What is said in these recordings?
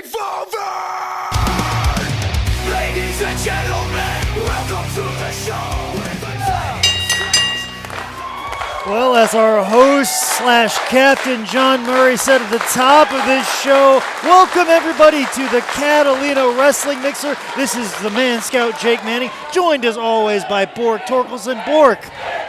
Revolver! Ladies and gentlemen, welcome to the show. Well, as our host slash captain John Murray said at the top of this show, welcome everybody to the Catalina Wrestling Mixer. This is the Man Scout Jake Manning, joined as always by Bork Torkelson. Bork,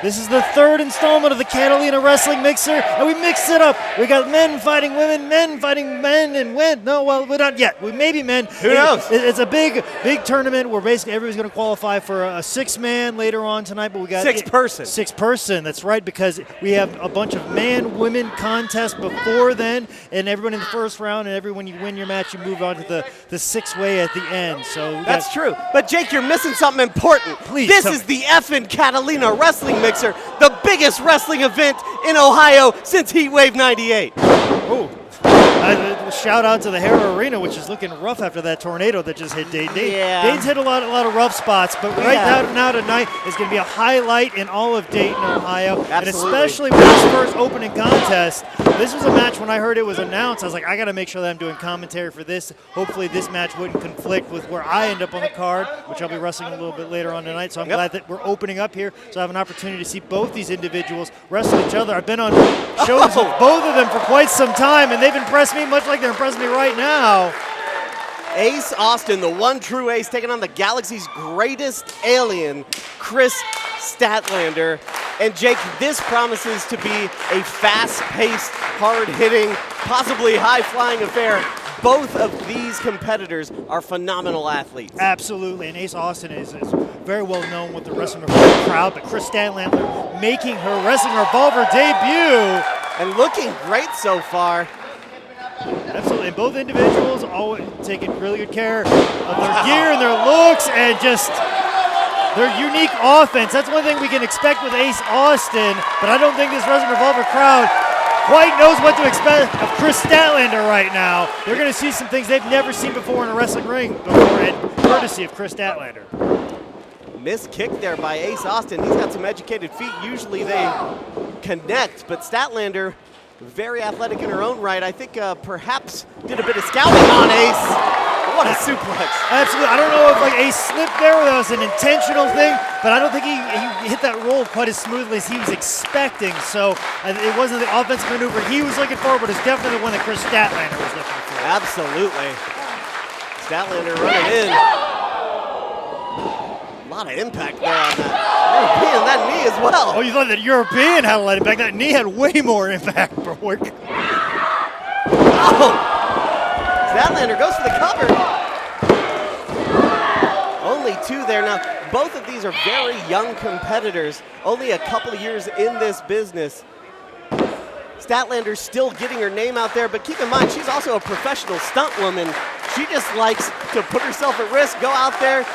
this is the third installment of the Catalina Wrestling Mixer, and we mixed it up. We got men fighting women, men fighting men, and when? No, well, we're not yet. We maybe men. Who knows? It's a big tournament where basically everybody's going to qualify for a six-man later on tonight, but we got six-person. That's right, because we have a bunch of man-women contests before then, and everyone in the first round, and everyone you win your match, you move on to the six-way at the end. So that's true. But Jake, you're missing something important. Please. This is the effing Catalina Wrestling Mixer, the biggest wrestling event in Ohio since Heatwave '98. Oh. Shout out to the Hero Arena, which is looking rough after that tornado that just hit Dayton. Yeah. Dayton's hit a lot of rough spots, but now tonight is going to be a highlight in all of Dayton, Ohio. Absolutely. And especially with this first opening contest. This was a match when I heard it was announced. I was like, I got to make sure that I'm doing commentary for this. Hopefully this match wouldn't conflict with where I end up on the card, which I'll be wrestling a little bit later on tonight. So I'm glad that we're opening up here, so I have an opportunity to see both these individuals wrestle each other. I've been on shows with both of them for quite some time, and they've impressed me much like they're impressing me right now. Ace Austin, the one true ace, taking on the galaxy's greatest alien, Kris Statlander. And Jake, this promises to be a fast-paced, hard-hitting, possibly high-flying affair. Both of these competitors are phenomenal athletes. Absolutely, and Ace Austin is very well known with the Wrestling Revolver crowd, but Kris Statlander making her Wrestling Revolver debut. And looking great so far. Absolutely, and both individuals always taking really good care of their gear and their looks and just their unique offense. That's one thing we can expect with Ace Austin, but I don't think this Wrestling Revolver crowd quite knows what to expect of Kris Statlander right now. They're going to see some things they've never seen before in a wrestling ring before, and courtesy of Kris Statlander. Missed kick there by Ace Austin. He's got some educated feet. Usually they connect, but Statlander, very athletic in her own right. I think perhaps did a bit of scouting on Ace. What a suplex. Absolutely. I don't know if Ace slipped there or that was an intentional thing, but I don't think he hit that roll quite as smoothly as he was expecting. So it wasn't the offensive maneuver he was looking for, but it's definitely the one that Kris Statlander was looking for. Absolutely. Statlander running in. A lot of impact there on that. European, that knee as well. Oh, you thought that European had a lot of impact. That knee had way more impact, Bork. Oh! Statlander goes for the cover. Only two there. Now, both of these are very young competitors, only a couple of years in this business. Statlander's still getting her name out there, but keep in mind, she's also a professional stunt woman. She just likes to put herself at risk, go out there,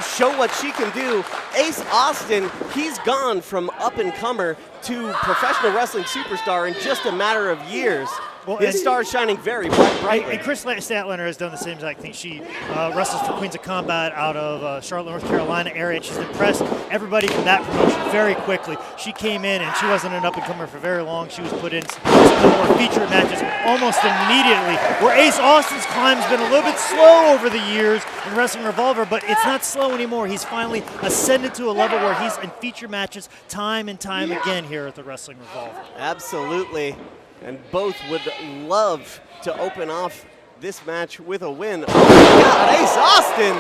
show what she can do. Ace Austin, he's gone from up-and-comer to professional wrestling superstar in just a matter of years. Well, his star is shining very brightly. And Kris Statlander has done the same exact thing. She wrestles for Queens of Combat out of Charlotte, North Carolina area. She's impressed everybody from that promotion very quickly. She came in and she wasn't an up-and-comer for very long. She was put in some more featured matches almost immediately. Where Ace Austin's climb's been a little bit slow over the years in Wrestling Revolver, but it's not slow anymore. He's finally ascended to a level where he's in feature matches time and time again here at the Wrestling Revolver. Absolutely. And both would love to open off this match with a win. Oh my God, Ace Austin!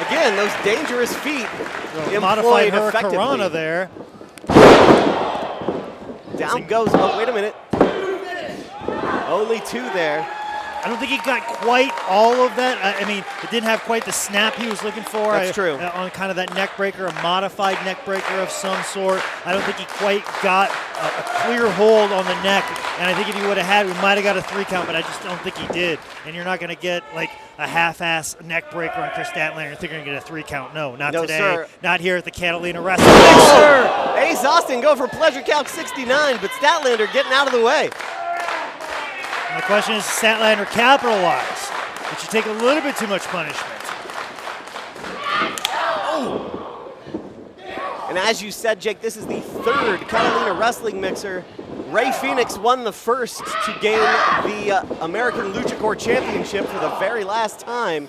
Again, those dangerous feet Modified employed effectively. Hurricanrana there. Down goes, oh, wait a minute. Only two there. I don't think he got quite all of that. I mean, it didn't have quite the snap he was looking for. That's true. On kind of that neck breaker, a modified neck breaker of some sort. I don't think he quite got a clear hold on the neck. And I think if he would have had, we might have got a 3 count, but I just don't think he did. And you're not going to get like a half-ass neck breaker on Kris Statlander. I think you're going to get a 3 count. No, not today. Sir. Not here at the Catalina Wrestling Mixer. Ace Austin go for pleasure count 69, but Statlander getting out of the way. And the question is, Statlander capitalize? Did she take a little bit too much punishment? Oh! And as you said, Jake, this is the third Catalina Wrestling Mixer. Ray Phoenix won the first to gain the American Lucha Corps Championship for the very last time.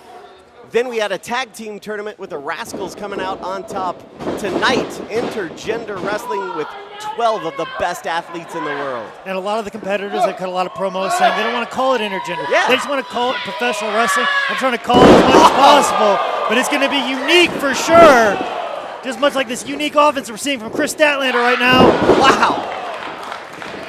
Then we had a tag team tournament with the Rascals coming out on top. Tonight, intergender wrestling with 12 of the best athletes in the world. And a lot of the competitors have cut a lot of promos saying they don't want to call it intergender. Yeah. They just want to call it professional wrestling. I'm trying to call it as much as possible, but it's going to be unique for sure. Just much like this unique offense we're seeing from Kris Statlander right now. Wow.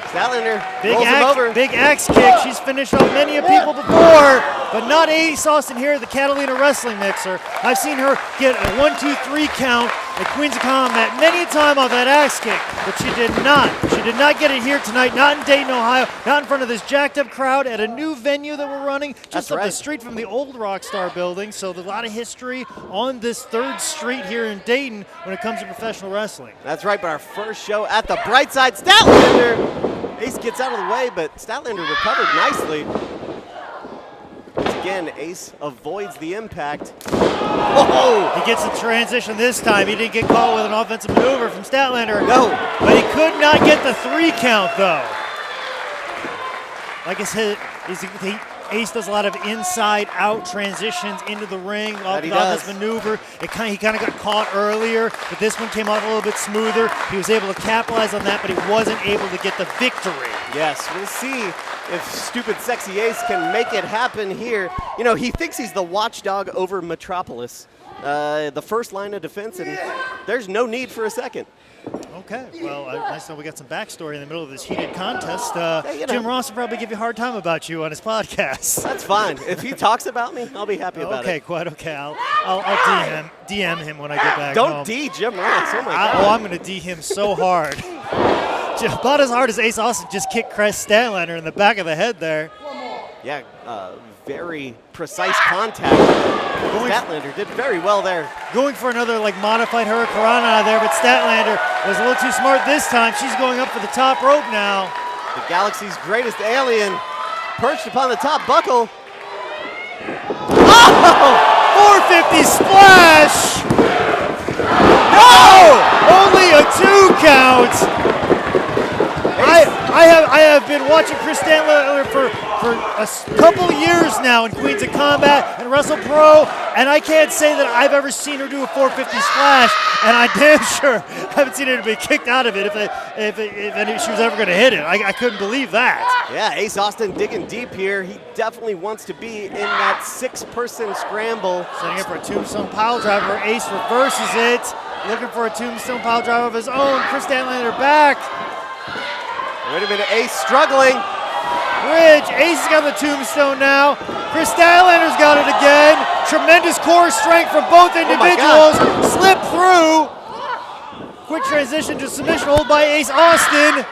Statlander rolls him over. Big axe kick. She's finished off many of people before, but not Ace Austin here at the Catalina Wrestling Mixer. I've seen her get a 1-2-3 count at Queens of Combat many a time off that axe kick, but she did not. She did not get it here tonight, not in Dayton, Ohio, not in front of this jacked up crowd at a new venue that we're running just up the street from the old Rockstar building. So there's a lot of history on this 3rd Street here in Dayton when it comes to professional wrestling. That's right, but our first show at the bright side, Statlander. Ace gets out of the way, but Statlander recovered nicely. Once again, Ace avoids the impact. Whoa! He gets the transition this time. He didn't get caught with an offensive maneuver from Statlander. No. But he could not get the 3 count, though. Like I said, Ace does a lot of inside-out transitions into the ring off this maneuver. He kind of got caught earlier, but this one came off a little bit smoother. He was able to capitalize on that, but he wasn't able to get the victory. Yes, we'll see if Stupid Sexy Ace can make it happen here. You know, he thinks he's the watchdog over Metropolis, the first line of defense, and there's no need for a second. Okay, well, nice to know we got some backstory in the middle of this heated contest. Hey, Jim Ross will probably give you a hard time about you on his podcast. That's fine. If he talks about me, I'll be happy about it. Okay, quite okay. I'll DM him when I get back home. Don't D Jim Ross. Oh, my God. I'm going to D him so hard. About as hard as Ace Austin just kicked Kris Statlander in the back of the head there. Yeah, very precise contact. Statlander did very well there. Going for another modified Hurricanrana there, but Statlander was a little too smart this time. She's going up for the top rope now. The galaxy's greatest alien perched upon the top buckle. Oh! 450 splash! No! Only a 2 count! I have been watching Kris Statlander for a couple years now in Queens of Combat and Wrestle Pro, and I can't say that I've ever seen her do a 450 splash, and I damn sure haven't seen her be kicked out of it if she was ever going to hit it. I couldn't believe that. Yeah, Ace Austin digging deep here. He definitely wants to be in that 6-person scramble. Setting up for a tombstone pile driver. Ace reverses it, looking for a tombstone pile driver of his own. Kris Statlander back. Wait a minute, Ace struggling. Bridge, Ace has got the tombstone now. Kris Statlander's got it again. Tremendous core strength from both individuals. Slip through. Quick transition to submission hold by Ace Austin.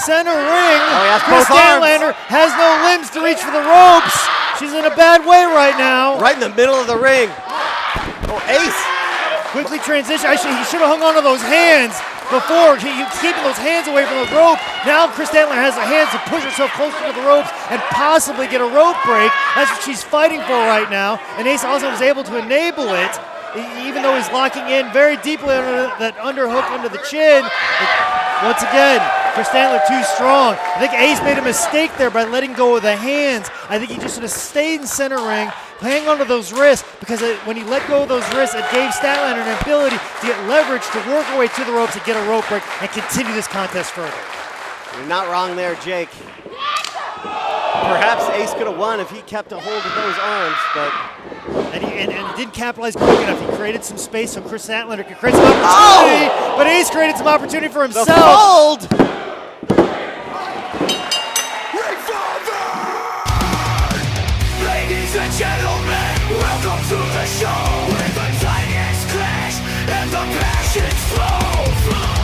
Center ring. Kris Statlander has no limbs to reach for the ropes. She's in a bad way right now. Right in the middle of the ring. Oh, Ace. Quickly transition. Actually, he should have hung on to those hands before. He was keeping those hands away from the rope. Now Kris Statlander has the hands to push herself closer to the ropes and possibly get a rope break. That's what she's fighting for right now. And Ace also was able to enable it, even though he's locking in very deeply under that underhook under the chin. Once again, Kris Statlander too strong. I think Ace made a mistake there by letting go of the hands. I think he just should have stayed in center ring, hang onto those wrists, because when he let go of those wrists, it gave Statlander an ability to get leverage to work her way to the ropes and get a rope break and continue this contest further. You're not wrong there, Jake. Perhaps Ace could have won if he kept a hold of those arms, but... And he didn't capitalize quick enough. He created some space so Kris Statlander could create some opportunity, but Ace created some opportunity for himself. The fold! Revolver! Ladies and gentlemen, welcome to the show. With the tiniest clash and the passions flow.